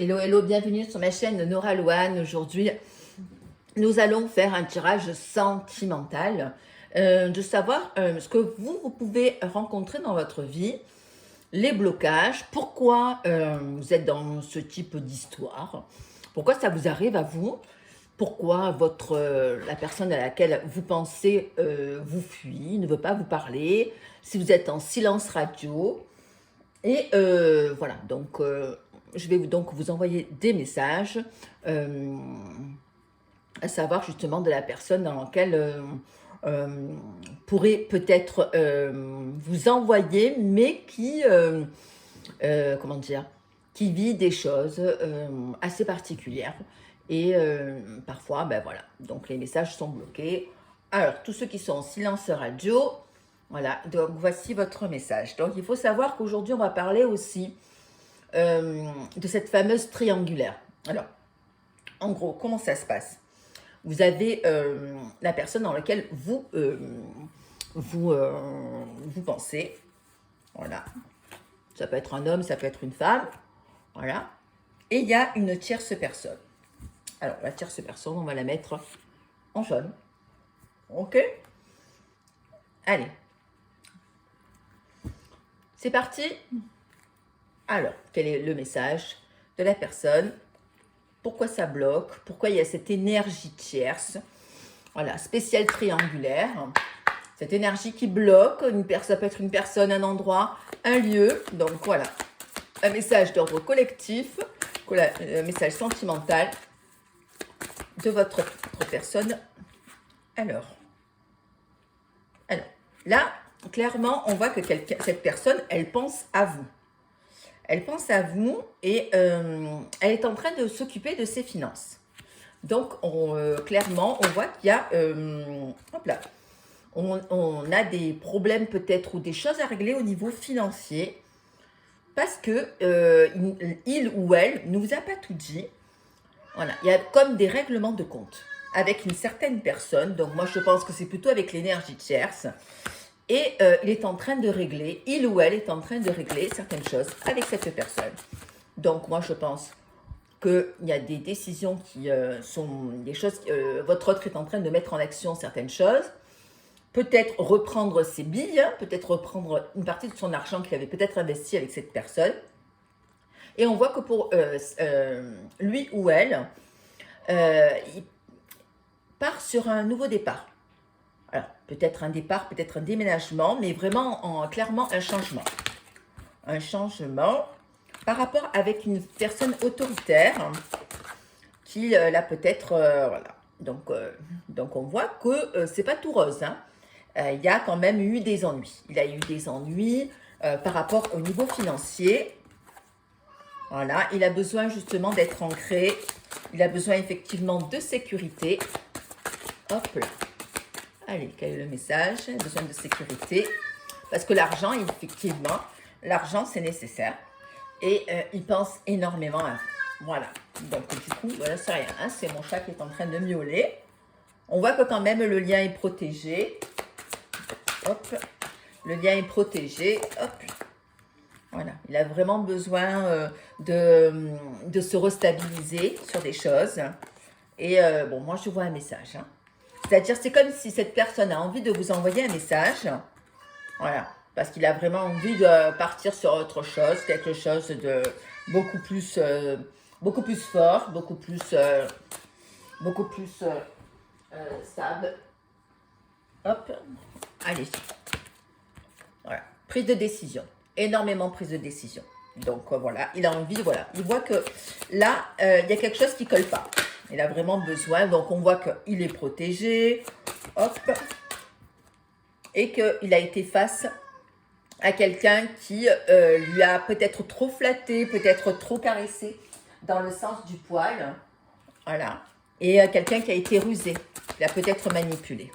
Hello, hello, bienvenue sur ma chaîne Nora Loane. Aujourd'hui, nous allons faire un tirage sentimental, de savoir ce que vous pouvez rencontrer dans votre vie, les blocages, pourquoi vous êtes dans ce type d'histoire, pourquoi ça vous arrive à vous, pourquoi la personne à laquelle vous pensez vous fuit, ne veut pas vous parler, si vous êtes en silence radio. Et voilà, donc je vais donc vous envoyer des messages, à savoir justement de la personne dans laquelle pourrait peut-être vous envoyer, mais qui, comment dire, qui vit des choses assez particulières. Et parfois, ben voilà, donc les messages sont bloqués. Alors, tous ceux qui sont en silence radio, voilà, donc voici votre message. Donc, il faut savoir qu'aujourd'hui, on va parler aussi de cette fameuse triangulaire. Alors, en gros, comment ça se passe? Vous avez la personne dans laquelle vous pensez. Voilà. Ça peut être un homme, ça peut être une femme. Voilà. Et il y a une tierce personne. Alors, la tierce personne, on va la mettre en jaune. Ok? Allez. C'est parti. Alors, quel est le message de la personne? Pourquoi ça bloque? Pourquoi il y a cette énergie tierce? Voilà, spéciale triangulaire. Cette énergie qui bloque, ça peut être une personne, un endroit, un lieu. Donc voilà, un message d'ordre collectif, un message sentimental de votre personne. Alors, là, clairement, on voit que cette personne, elle pense à vous. Elle pense à vous et elle est en train de s'occuper de ses finances. Donc, clairement, on voit qu'il y a, hop là, on a des problèmes peut-être ou des choses à régler au niveau financier parce que il ou elle ne vous a pas tout dit. Voilà, il y a comme des règlements de compte avec une certaine personne. Donc, moi, je pense que c'est plutôt avec l'énergie tierce. Et il est en train de régler, il ou elle est en train de régler certaines choses avec cette personne. Donc, moi, je pense qu'il y a des décisions qui sont des choses, votre autre est en train de mettre en action certaines choses. Peut-être reprendre ses billes, peut-être reprendre une partie de son argent qu'il avait peut-être investi avec cette personne. Et on voit que pour lui ou elle, il part sur un nouveau départ. Alors, peut-être un départ, peut-être un déménagement, mais vraiment, clairement, un changement. Un changement par rapport avec une personne autoritaire qui, là, peut-être, voilà. Donc, on voit que c'est pas tout rose, hein. Il y a quand même eu des ennuis. Il a eu des ennuis par rapport au niveau financier. Voilà, il a besoin justement d'être ancré. Il a besoin effectivement de sécurité. Hop là. Allez, quel est le message? Besoin de sécurité. Parce que l'argent, effectivement, l'argent, c'est nécessaire. Et il pense énormément à vous. Voilà. Donc, du coup, voilà, c'est rien. Hein, c'est mon chat qui est en train de miauler. On voit que quand même, le lien est protégé. Hop. Le lien est protégé. Hop. Voilà. Il a vraiment besoin de se restabiliser sur des choses. Et bon, moi, je vois un message. Hein. C'est-à-dire, c'est comme si cette personne a envie de vous envoyer un message. Voilà. Parce qu'il a vraiment envie de partir sur autre chose. Quelque chose de beaucoup plus fort, beaucoup plus stable. Hop. Allez. Voilà. Prise de décision. Énormément prise de décision. Donc, voilà. Il a envie, voilà. Il voit que là, il y a quelque chose qui ne colle pas. Il a vraiment besoin. Donc, on voit qu'il est protégé. Hop. Et qu'il a été face à quelqu'un qui lui a peut-être trop flatté, peut-être trop caressé dans le sens du poil. Voilà. Et quelqu'un qui a été rusé. Il a peut-être manipulé.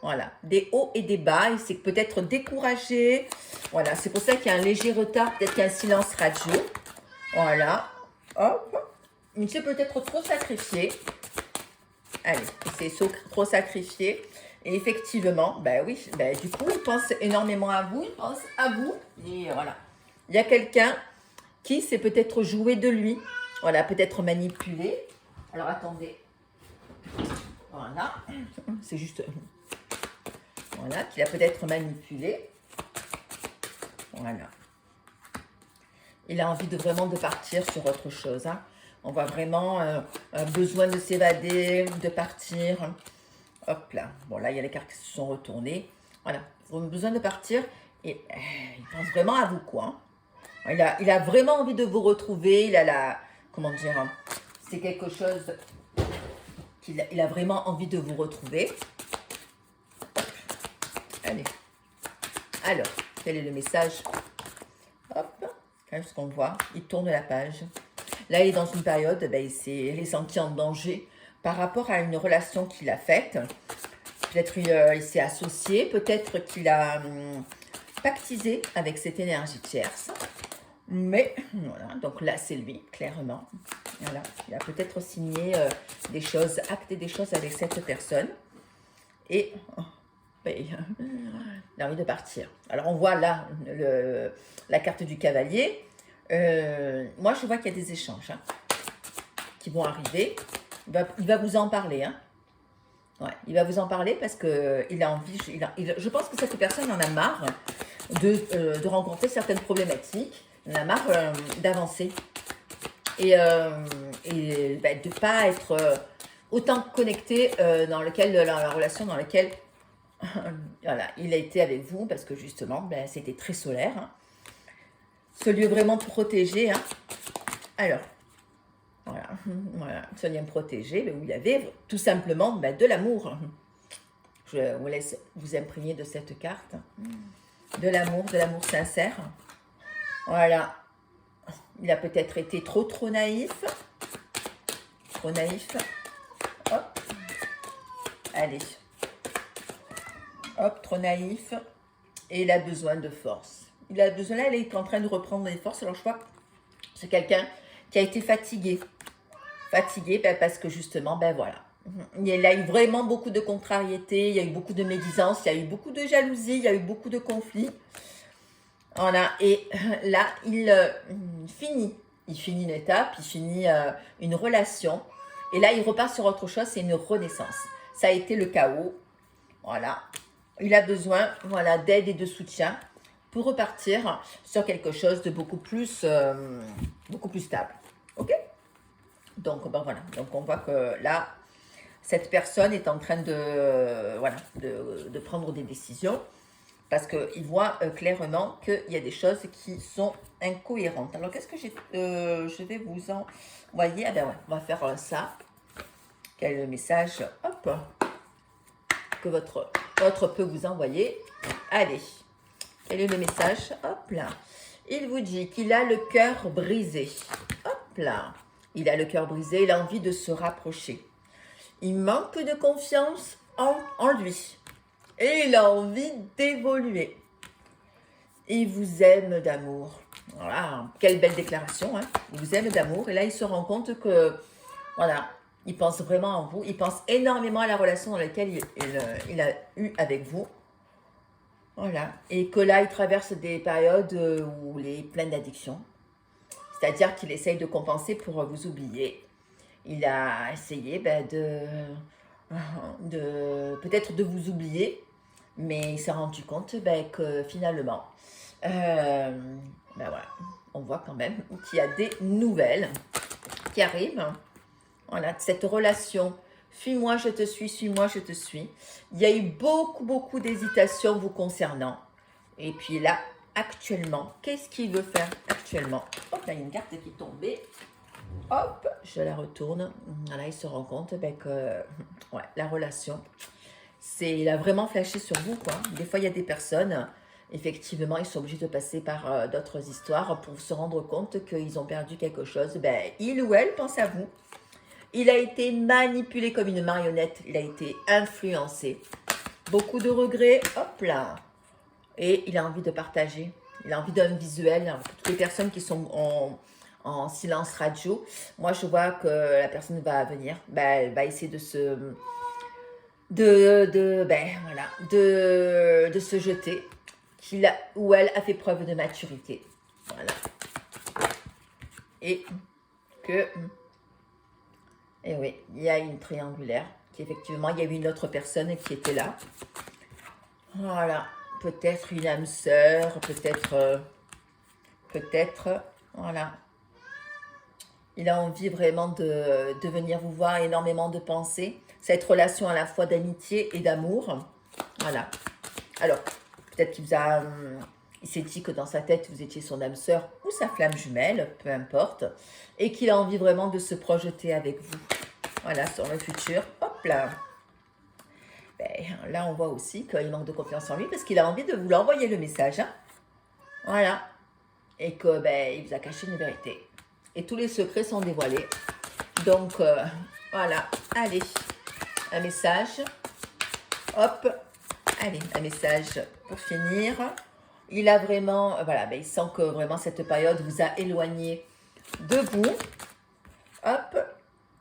Voilà. Des hauts et des bas. Il s'est peut-être découragé. Voilà. C'est pour ça qu'il y a un léger retard. Peut-être qu'il y a un silence radio. Voilà. Hop. Il s'est peut-être trop sacrifié. Allez, il s'est trop sacrifié. Et effectivement, ben oui, ben du coup, il pense énormément à vous. Il pense à vous. Et voilà. Il y a quelqu'un qui s'est peut-être joué de lui. Voilà, peut-être manipulé. Alors, attendez. Voilà. C'est juste... Voilà, qu'il a peut-être manipulé. Voilà. Il a envie de vraiment de partir sur autre chose. Hein. On voit vraiment un besoin de s'évader, de partir. Hop là. Bon, là, il y a les cartes qui se sont retournées. Voilà. Besoin de partir. Et il pense vraiment à vous, quoi. Hein. Il a vraiment envie de vous retrouver. Il a la... Comment dire, hein, c'est quelque chose qu'il a vraiment envie de vous retrouver. Allez. Alors, quel est le message? Hop. Qu'est-ce qu'on voit? Il tourne la page. Là, il est dans une période, ben, il est senti en danger par rapport à une relation qu'il a faite. Peut-être il s'est associé, peut-être qu'il a pactisé avec cette énergie tierce. Mais, voilà, donc là, c'est lui, clairement. Voilà, il a peut-être signé des choses, acté des choses avec cette personne. Et ben, il a envie de partir. Alors, on voit là la carte du cavalier. Moi, je vois qu'il y a des échanges hein, qui vont arriver. Il va vous en parler. Hein. Ouais, il va vous en parler parce qu'il a envie. Je pense que cette personne en a marre de rencontrer certaines problématiques. Il en a marre d'avancer. Et ben, de ne pas être autant connecté dans la relation dans laquelle voilà, il a été avec vous. Parce que justement, ben, c'était très solaire. Hein. Ce lieu vraiment protégé. Hein. Alors, voilà, ce lien protégé où il y avait tout simplement de l'amour. Je vous laisse vous imprégner de cette carte. De l'amour sincère. Voilà. Il a peut-être été trop naïf. Trop naïf. Hop. Allez. Hop, trop naïf. Et il a besoin de force. Il a besoin, là, il est en train de reprendre des forces. Alors, je crois que c'est quelqu'un qui a été fatigué. Fatigué parce que justement, ben voilà. Il a eu vraiment beaucoup de contrariétés, il y a eu beaucoup de médisance, il y a eu beaucoup de jalousie, il y a eu beaucoup de conflits. Voilà, et là, il finit. Il finit une étape, il finit une relation. Et là, il repart sur autre chose, c'est une renaissance. Ça a été le chaos. Voilà. Il a besoin voilà, d'aide et de soutien pour repartir sur quelque chose de beaucoup plus stable. OK? Donc, ben voilà. Donc, on voit que là, cette personne est en train de prendre des décisions parce qu'il voit clairement qu'il y a des choses qui sont incohérentes. Alors, qu'est-ce que je vais vous envoyer? Ah ben ouais, on va faire ça. Quel est le message? Hop. Que votre peut vous envoyer. Allez. Quel est le message? Hop là. Il vous dit qu'il a le cœur brisé. Hop là. Il a le cœur brisé, il a envie de se rapprocher. Il manque de confiance en lui. Et il a envie d'évoluer. Il vous aime d'amour. Voilà, quelle belle déclaration. Hein. Il vous aime d'amour. Et là, il se rend compte que, voilà, il pense vraiment en vous. Il pense énormément à la relation dans laquelle il a eu avec vous. Voilà. Et que là, il traverse des périodes où il est plein d'addictions. C'est-à-dire qu'il essaye de compenser pour vous oublier. Il a essayé peut-être de vous oublier, mais il s'est rendu compte que finalement, voilà, on voit quand même qu'il y a des nouvelles qui arrivent. Voilà, cette relation, suis-moi, je te suis-moi, je te suis. Il y a eu beaucoup d'hésitations vous concernant. Et puis là, actuellement, qu'est-ce qu'il veut faire actuellement? Hop, là, il y a une carte qui est tombée. Hop, je la retourne. Voilà, il se rend compte que ouais, la relation, il a vraiment flashé sur vous, quoi. Des fois, il y a des personnes, effectivement, ils sont obligés de passer par d'autres histoires pour se rendre compte qu'ils ont perdu quelque chose. Ben, il ou elle pense à vous. Il a été manipulé comme une marionnette. Il a été influencé. Beaucoup de regrets. Hop là. Et il a envie de partager. Il a envie d'un visuel. Pour toutes les personnes qui sont en silence radio, moi je vois que la personne va venir, elle va essayer de se jeter, ou elle a fait preuve de maturité. Voilà. Et que... Et oui, il y a une triangulaire qui effectivement, il y a eu une autre personne qui était là. Voilà, peut-être une âme sœur, peut-être, voilà. Il a envie vraiment de venir vous voir, énormément de pensées. Cette relation à la fois d'amitié et d'amour. Voilà. Alors, peut-être qu'il vous a... il s'est dit que dans sa tête, vous étiez son âme sœur ou sa flamme jumelle, peu importe. Et qu'il a envie vraiment de se projeter avec vous. Voilà, sur le futur. Hop là. Ben, là, on voit aussi qu'il manque de confiance en lui parce qu'il a envie de vous l'envoyer le message. Hein. Voilà. Et que ben, il vous a caché une vérité. Et tous les secrets sont dévoilés. Donc, voilà. Allez, un message. Hop. Allez, un message pour finir. Il a vraiment, voilà, ben, il sent que vraiment cette période vous a éloigné de vous. Hop.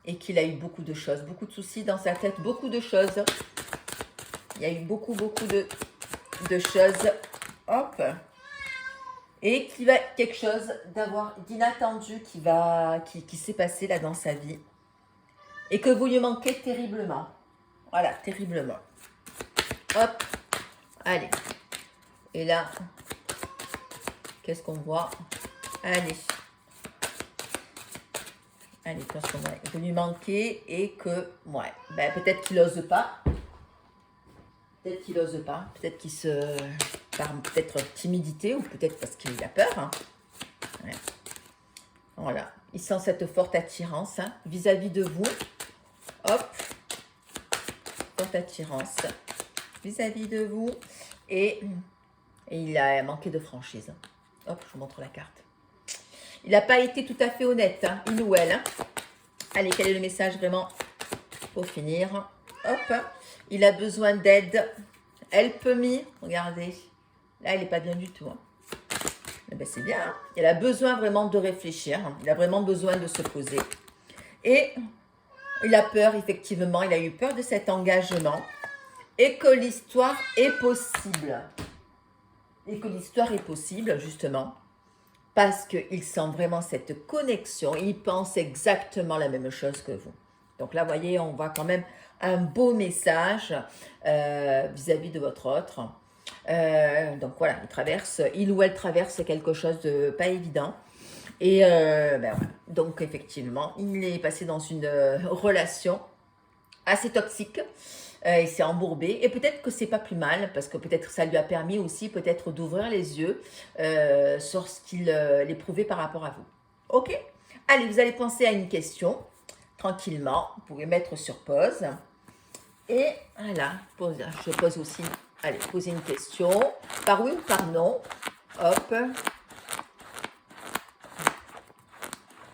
Et qu'il a eu beaucoup de choses, beaucoup de soucis dans sa tête, beaucoup de choses. Il y a eu beaucoup de choses. Hop. Et qu'il va quelque chose d'inattendu qui s'est passé là dans sa vie. Et que vous lui manquez terriblement. Voilà, terriblement. Hop. Allez. Et là, qu'est-ce qu'on voit? Allez. Allez, qu'est-ce qu'on voit? Il peut lui manquer et que, ouais, ben, peut-être qu'il n'ose pas. Peut-être qu'il n'ose pas. Peut-être qu'il se... par peut-être timidité ou peut-être parce qu'il a peur. Hein. Ouais. Voilà. Il sent cette forte attirance hein, vis-à-vis de vous. Hop. Forte attirance vis-à-vis de vous. Et il a manqué de franchise. Hop, je vous montre la carte. Il n'a pas été tout à fait honnête, hein, il ou elle. Hein. Allez, quel est le message vraiment pour finir? Hop. Il a besoin d'aide. Help me. Regardez. Là, il n'est pas bien du tout. Hein. Eh ben, c'est bien. Hein. Il a besoin vraiment de réfléchir. Hein. Il a vraiment besoin de se poser. Et il a peur, effectivement. Il a eu peur de cet engagement. Et que l'histoire est possible. Et que l'histoire est possible, justement. Parce qu'il sent vraiment cette connexion. Il pense exactement la même chose que vous. Donc là, vous voyez, on voit quand même un beau message vis-à-vis de votre autre. Donc voilà, il ou elle traverse quelque chose de pas évident. Et ben voilà. Donc effectivement, il est passé dans une relation assez toxique. Il s'est embourbé et peut-être que c'est pas plus mal parce que peut-être ça lui a permis aussi peut-être d'ouvrir les yeux sur ce qu'il éprouvait par rapport à vous. Ok? Allez, vous allez penser à une question tranquillement. Vous pouvez mettre sur pause. Et voilà, je pose aussi, allez, poser une question. Par oui ou par non. Hop.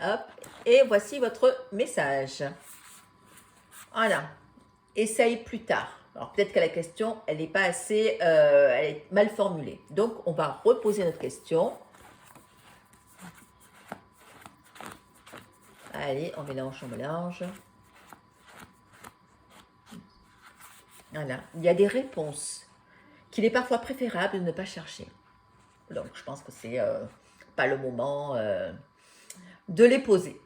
Hop. Et voici votre message. Voilà. Essaye plus tard. Alors peut-être que la question, elle n'est pas assez, elle est mal formulée. Donc, on va reposer notre question. Allez, on mélange. Voilà. Il y a des réponses qu'il est parfois préférable de ne pas chercher. Donc, je pense que c'est pas le moment de les poser.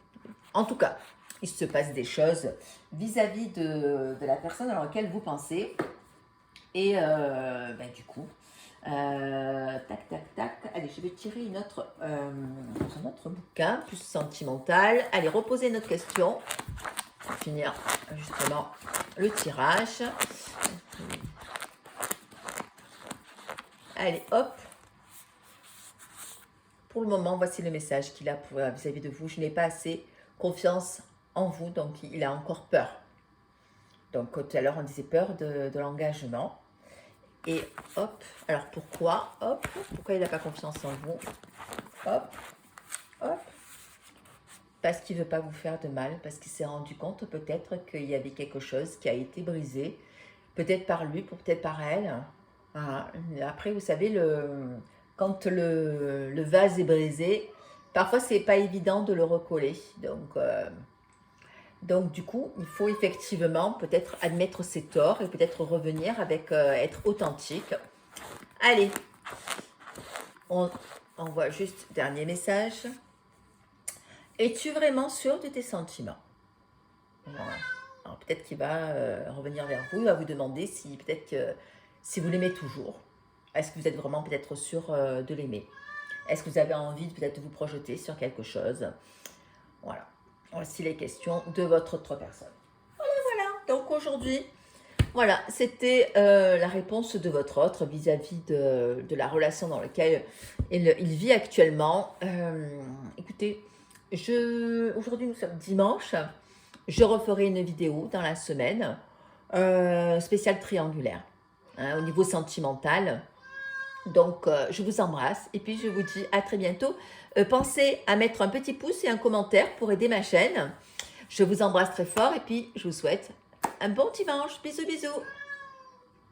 En tout cas, il se passe des choses vis-à-vis de la personne à laquelle vous pensez. Et ben, du coup, tac, tac, tac. Allez, je vais tirer un autre bouquin, plus sentimental. Allez, reposez notre question. Pour finir justement le tirage. Allez, hop. Pour le moment, voici le message qu'il a vis-à-vis de vous. Je n'ai pas assez confiance en vous, donc il a encore peur. Donc tout à l'heure, on disait peur de l'engagement. Et hop, alors pourquoi? Hop, pourquoi il n'a pas confiance en vous? Hop, hop. Parce qu'il ne veut pas vous faire de mal, parce qu'il s'est rendu compte peut-être qu'il y avait quelque chose qui a été brisé, peut-être par lui, peut-être par elle. Voilà. Après, vous savez, quand le vase est brisé, parfois, c'est pas évident de le recoller. Donc, du coup, il faut effectivement peut-être admettre ses torts et peut-être revenir avec être authentique. Allez, on voit juste dernier message. Es-tu vraiment sûr de tes sentiments? Voilà. Alors peut-être qu'il va revenir vers vous, il va vous demander si peut-être que si vous l'aimez toujours. Est-ce que vous êtes vraiment peut-être sûr de l'aimer? Est-ce que vous avez envie peut-être de vous projeter sur quelque chose? Voilà. Voici les questions de votre autre personne. Voilà. Donc aujourd'hui, voilà, c'était la réponse de votre autre vis-à-vis de la relation dans laquelle il vit actuellement. Écoutez, aujourd'hui nous sommes dimanche. Je referai une vidéo dans la semaine spéciale triangulaire hein, au niveau sentimental. Donc, je vous embrasse et puis je vous dis à très bientôt. Pensez à mettre un petit pouce et un commentaire pour aider ma chaîne. Je vous embrasse très fort et puis je vous souhaite un bon dimanche. Bisous, bisous.